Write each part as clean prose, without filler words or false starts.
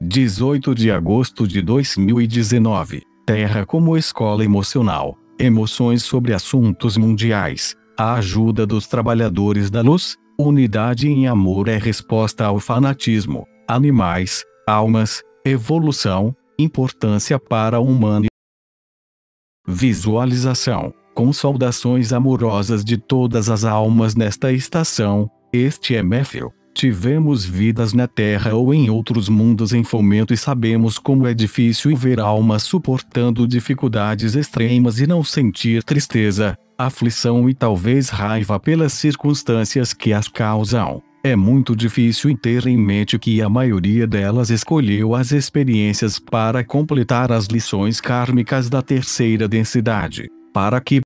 18 de agosto de 2019. Terra como escola emocional. Emoções sobre assuntos mundiais. A ajuda dos trabalhadores da luz. Unidade em amor é resposta ao fanatismo. Animais, almas, evolução, importância para o humano. Visualização. Com saudações amorosas de todas as almas nesta estação, este é Matthew. Tivemos vidas na Terra ou em outros mundos em fomento e sabemos como é difícil ver almas suportando dificuldades extremas e não sentir tristeza, aflição e talvez raiva pelas circunstâncias que as causam. É muito difícil ter em mente que a maioria delas escolheu as experiências para completar as lições kármicas da terceira densidade, para que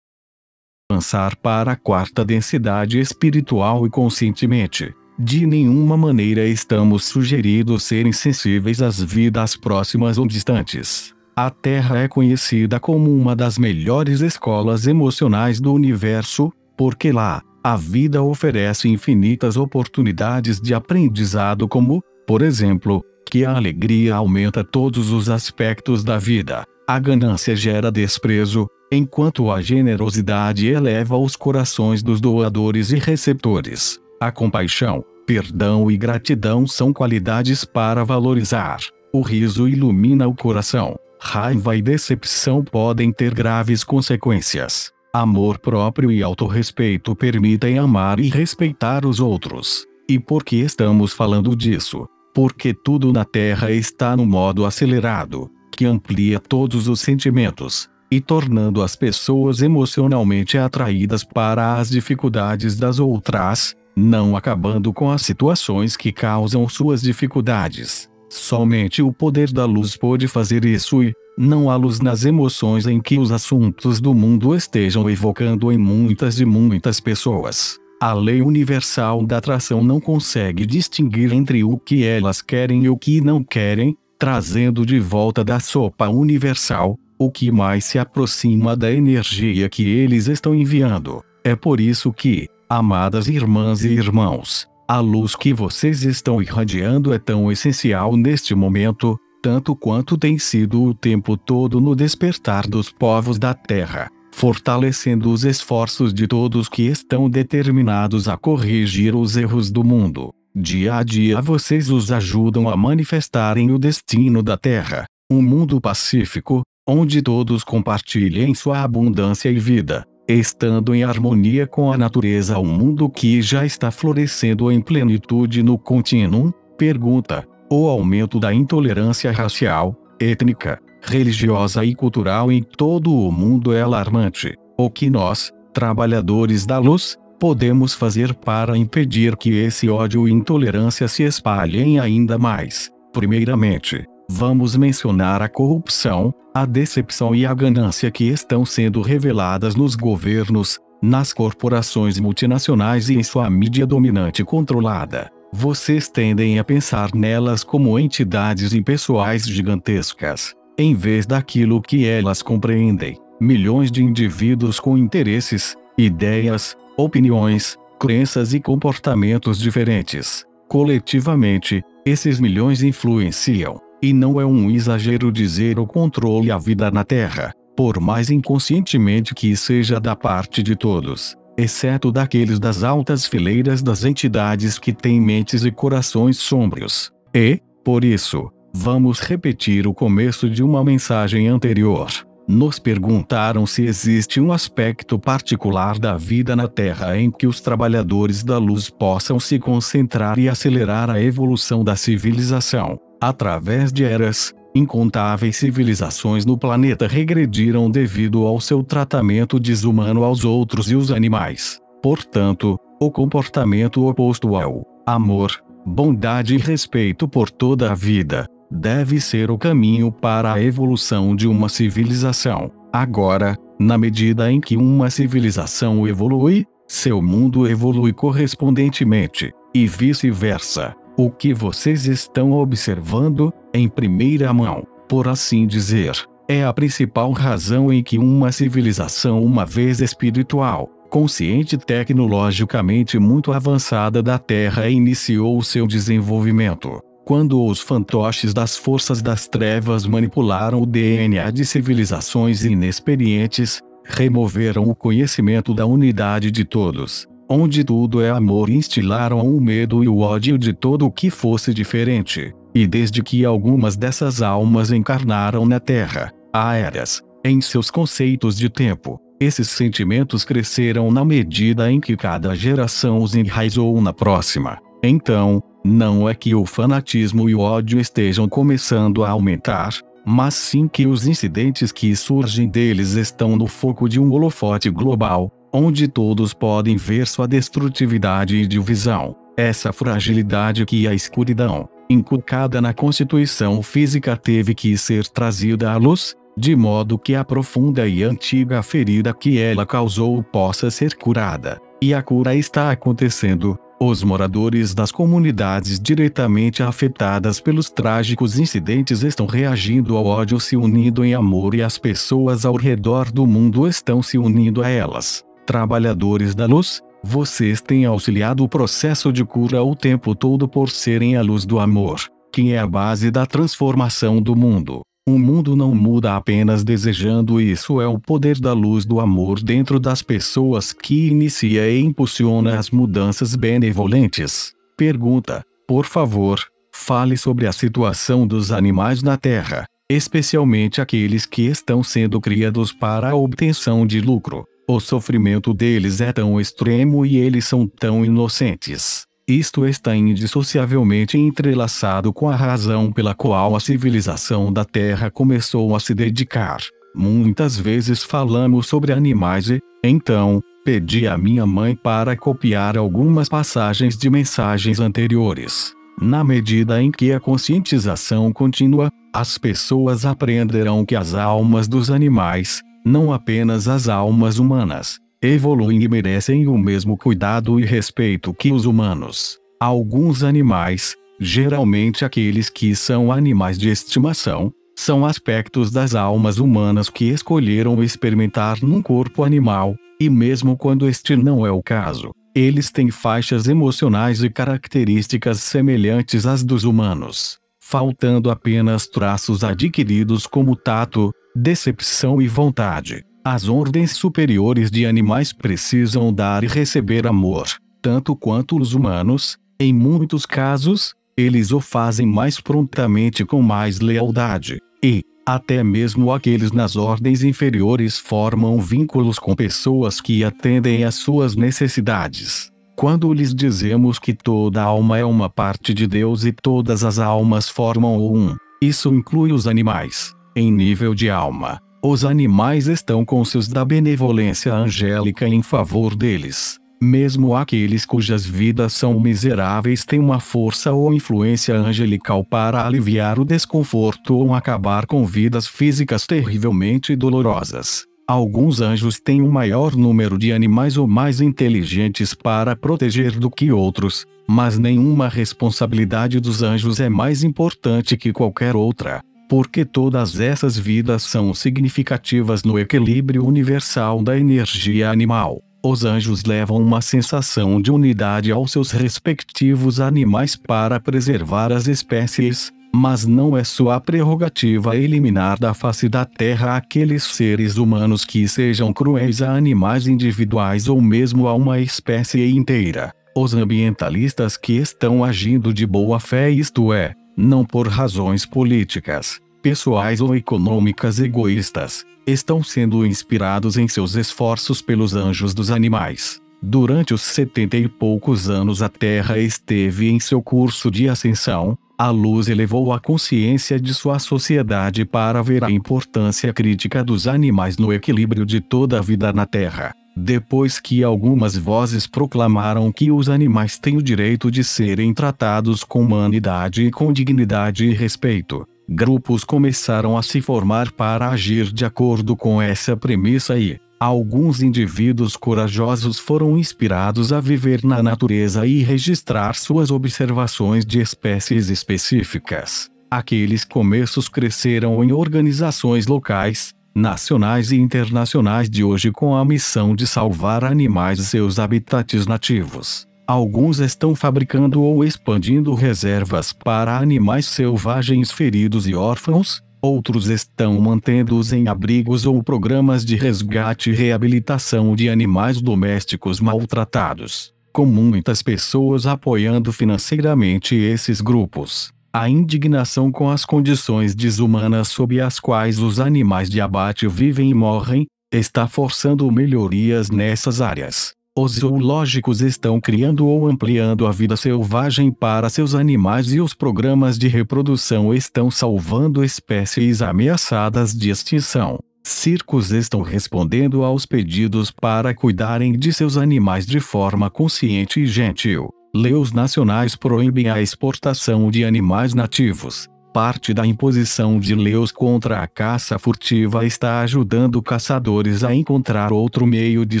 avançar para a quarta densidade espiritual e conscientemente. De nenhuma maneira estamos sugeridos ser insensíveis às vidas próximas ou distantes. A Terra é conhecida como uma das melhores escolas emocionais do universo, porque lá, a vida oferece infinitas oportunidades de aprendizado como, por exemplo, que a alegria aumenta todos os aspectos da vida, a ganância gera desprezo, enquanto a generosidade eleva os corações dos doadores e receptores. A compaixão, perdão e gratidão são qualidades para valorizar. O riso ilumina o coração. Raiva e decepção podem ter graves consequências. Amor próprio e autorrespeito permitem amar e respeitar os outros. E por que estamos falando disso? Porque tudo na Terra está no modo acelerado, que amplia todos os sentimentos, e tornando as pessoas emocionalmente atraídas para as dificuldades das outras, não acabando com as situações que causam suas dificuldades. Somente o poder da luz pode fazer isso e não há luz nas emoções em que os assuntos do mundo estejam evocando em muitas e muitas pessoas. A lei universal da atração não consegue distinguir entre o que elas querem e o que não querem, trazendo de volta da sopa universal o que mais se aproxima da energia que eles estão enviando. É por isso que, amadas irmãs e irmãos, a luz que vocês estão irradiando é tão essencial neste momento, tanto quanto tem sido o tempo todo no despertar dos povos da Terra, fortalecendo os esforços de todos que estão determinados a corrigir os erros do mundo. Dia a dia vocês os ajudam a manifestarem o destino da Terra, um mundo pacífico, onde todos compartilhem sua abundância e vida, estando em harmonia com a natureza. Um mundo que já está florescendo em plenitude no contínuo. Pergunta: o aumento da intolerância racial, étnica, religiosa e cultural em todo o mundo é alarmante. O que nós, trabalhadores da luz, podemos fazer para impedir que esse ódio e intolerância se espalhem ainda mais? Primeiramente, vamos mencionar a corrupção, a decepção e a ganância que estão sendo reveladas nos governos, nas corporações multinacionais e em sua mídia dominante controlada. Vocês tendem a pensar nelas como entidades impessoais gigantescas, em vez daquilo que elas compreendem. Milhões de indivíduos com interesses, ideias, opiniões, crenças e comportamentos diferentes. Coletivamente, esses milhões influenciam, e não é um exagero dizer, o controle a vida na Terra, por mais inconscientemente que seja da parte de todos, exceto daqueles das altas fileiras das entidades que têm mentes e corações sombrios. E, por isso, vamos repetir o começo de uma mensagem anterior. Nos perguntaram se existe um aspecto particular da vida na Terra em que os trabalhadores da luz possam se concentrar e acelerar a evolução da civilização. Através de eras, incontáveis civilizações no planeta regrediram devido ao seu tratamento desumano aos outros e os animais. Portanto, o comportamento oposto ao amor, bondade e respeito por toda a vida deve ser o caminho para a evolução de uma civilização. Agora, na medida em que uma civilização evolui, seu mundo evolui correspondentemente, e vice-versa. O que vocês estão observando, em primeira mão, por assim dizer, é a principal razão em que uma civilização uma vez espiritual, consciente e tecnologicamente muito avançada da Terra iniciou o seu desenvolvimento. Quando os fantoches das forças das trevas manipularam o DNA de civilizações inexperientes, removeram o conhecimento da unidade de todos, onde tudo é amor, e instilaram o medo e o ódio de todo o que fosse diferente. E desde que algumas dessas almas encarnaram na Terra, há eras, em seus conceitos de tempo, esses sentimentos cresceram na medida em que cada geração os enraizou na próxima. Então, não é que o fanatismo e o ódio estejam começando a aumentar, mas sim que os incidentes que surgem deles estão no foco de um holofote global, onde todos podem ver sua destrutividade e divisão. Essa fragilidade que a escuridão, inculcada na constituição física, teve que ser trazida à luz, de modo que a profunda e antiga ferida que ela causou possa ser curada. E a cura está acontecendo. Os moradores das comunidades diretamente afetadas pelos trágicos incidentes estão reagindo ao ódio, se unindo em amor, e as pessoas ao redor do mundo estão se unindo a elas. Trabalhadores da luz, vocês têm auxiliado o processo de cura o tempo todo por serem a luz do amor, que é a base da transformação do mundo. O mundo não muda apenas desejando isso, é o poder da luz do amor dentro das pessoas que inicia e impulsiona as mudanças benevolentes. Pergunta: por favor, fale sobre a situação dos animais na Terra, especialmente aqueles que estão sendo criados para a obtenção de lucro. O sofrimento deles é tão extremo e eles são tão inocentes. Isto está indissociavelmente entrelaçado com a razão pela qual a civilização da Terra começou a se dedicar. Muitas vezes falamos sobre animais e, então, pedi à minha mãe para copiar algumas passagens de mensagens anteriores. Na medida em que a conscientização continua, as pessoas aprenderão que as almas dos animais, não apenas as almas humanas, evoluem e merecem o mesmo cuidado e respeito que os humanos. Alguns animais, geralmente aqueles que são animais de estimação, são aspectos das almas humanas que escolheram experimentar num corpo animal, e mesmo quando este não é o caso, eles têm faixas emocionais e características semelhantes às dos humanos, faltando apenas traços adquiridos como tato, decepção e vontade. As ordens superiores de animais precisam dar e receber amor, tanto quanto os humanos. Em muitos casos, eles o fazem mais prontamente, com mais lealdade, e, até mesmo aqueles nas ordens inferiores formam vínculos com pessoas que atendem às suas necessidades. Quando lhes dizemos que toda alma é uma parte de Deus e todas as almas formam o um, isso inclui os animais. Em nível de alma, os animais estão conscientes da benevolência angélica em favor deles. Mesmo aqueles cujas vidas são miseráveis têm uma força ou influência angelical para aliviar o desconforto ou acabar com vidas físicas terrivelmente dolorosas. Alguns anjos têm um maior número de animais ou mais inteligentes para proteger do que outros, mas nenhuma responsabilidade dos anjos é mais importante que qualquer outra, porque todas essas vidas são significativas no equilíbrio universal da energia animal. Os anjos levam uma sensação de unidade aos seus respectivos animais para preservar as espécies, mas não é sua prerrogativa eliminar da face da terra aqueles seres humanos que sejam cruéis a animais individuais ou mesmo a uma espécie inteira. Os ambientalistas que estão agindo de boa fé, isto é, não por razões políticas, pessoais ou econômicas egoístas, estão sendo inspirados em seus esforços pelos anjos dos animais. Durante os 70 e poucos anos a Terra esteve em seu curso de ascensão, a luz elevou a consciência de sua sociedade para ver a importância crítica dos animais no equilíbrio de toda a vida na Terra. Depois que algumas vozes proclamaram que os animais têm o direito de serem tratados com humanidade e com dignidade e respeito, grupos começaram a se formar para agir de acordo com essa premissa e alguns indivíduos corajosos foram inspirados a viver na natureza e registrar suas observações de espécies específicas. Aqueles começos cresceram em organizações locais, nacionais e internacionais de hoje com a missão de salvar animais e seus habitats nativos. Alguns estão fabricando ou expandindo reservas para animais selvagens feridos e órfãos, outros estão mantendo-os em abrigos ou programas de resgate e reabilitação de animais domésticos maltratados, com muitas pessoas apoiando financeiramente esses grupos. A indignação com as condições desumanas sob as quais os animais de abate vivem e morrem, está forçando melhorias nessas áreas. Os zoológicos estão criando ou ampliando a vida selvagem para seus animais e os programas de reprodução estão salvando espécies ameaçadas de extinção. Circos estão respondendo aos pedidos para cuidarem de seus animais de forma consciente e gentil. Leis nacionais proíbem a exportação de animais nativos. Parte da imposição de leis contra a caça furtiva está ajudando caçadores a encontrar outro meio de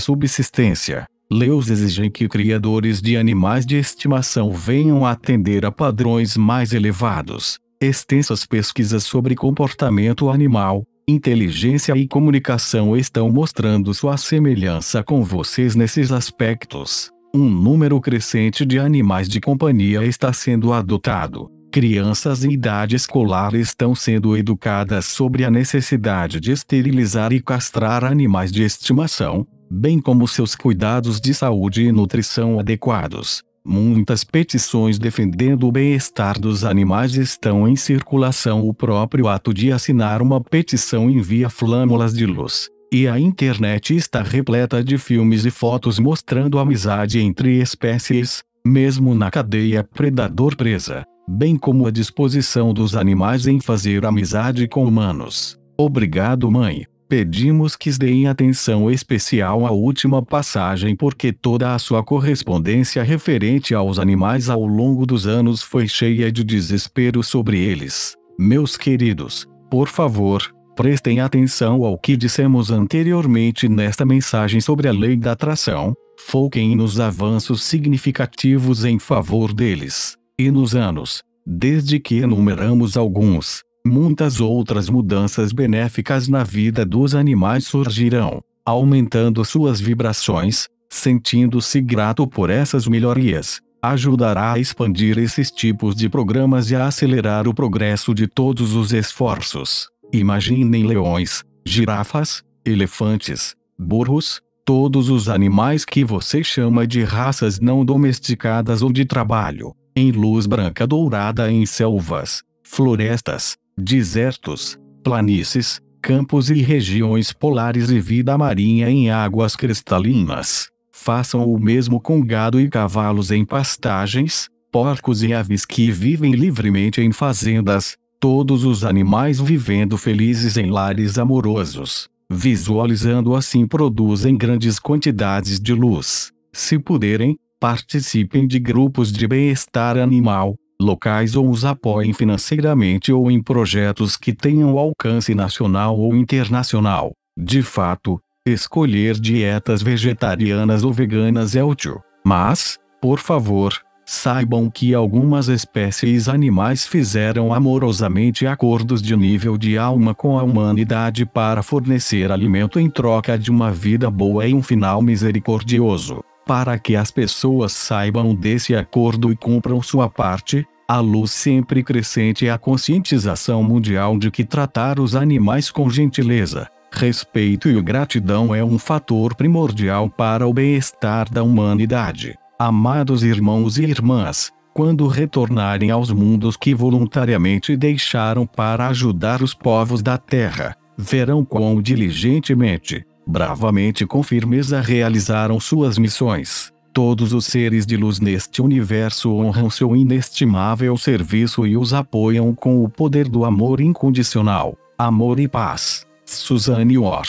subsistência. Leis exigem que criadores de animais de estimação venham atender a padrões mais elevados. Extensas pesquisas sobre comportamento animal, inteligência e comunicação estão mostrando sua semelhança com vocês nesses aspectos. Um número crescente de animais de companhia está sendo adotado. Crianças em idade escolar estão sendo educadas sobre a necessidade de esterilizar e castrar animais de estimação, bem como seus cuidados de saúde e nutrição adequados. Muitas petições defendendo o bem-estar dos animais estão em circulação. O próprio ato de assinar uma petição envia flâmulas de luz. E a internet está repleta de filmes e fotos mostrando a amizade entre espécies, mesmo na cadeia predador-presa, bem como a disposição dos animais em fazer amizade com humanos. Obrigado, mãe. Pedimos que deem atenção especial à última passagem porque toda a sua correspondência referente aos animais ao longo dos anos foi cheia de desespero sobre eles. Meus queridos, por favor, prestem atenção ao que dissemos anteriormente nesta mensagem sobre a lei da atração, foquem nos avanços significativos em favor deles, e nos anos, desde que enumeramos alguns, muitas outras mudanças benéficas na vida dos animais surgirão, aumentando suas vibrações, sentindo-se grato por essas melhorias. Ajudará a expandir esses tipos de programas e a acelerar o progresso de todos os esforços. Imaginem leões, girafas, elefantes, burros, todos os animais que você chama de raças não domesticadas ou de trabalho, em luz branca dourada em selvas, florestas, desertos, planícies, campos e regiões polares e vida marinha em águas cristalinas. Façam o mesmo com gado e cavalos em pastagens, porcos e aves que vivem livremente em fazendas, todos os animais vivendo felizes em lares amorosos. Visualizando assim produzem grandes quantidades de luz. Se puderem, participem de grupos de bem-estar animal, locais ou os apoiem financeiramente ou em projetos que tenham alcance nacional ou internacional. De fato, escolher dietas vegetarianas ou veganas é útil, mas, por favor, saibam que algumas espécies animais fizeram amorosamente acordos de nível de alma com a humanidade para fornecer alimento em troca de uma vida boa e um final misericordioso. Para que as pessoas saibam desse acordo e cumpram sua parte, a luz sempre crescente é a conscientização mundial de que tratar os animais com gentileza, respeito e gratidão é um fator primordial para o bem-estar da humanidade. Amados irmãos e irmãs, quando retornarem aos mundos que voluntariamente deixaram para ajudar os povos da Terra, verão quão diligentemente, bravamente e com firmeza realizaram suas missões. Todos os seres de luz neste universo honram seu inestimável serviço e os apoiam com o poder do amor incondicional. Amor e paz. Suzanne Orr.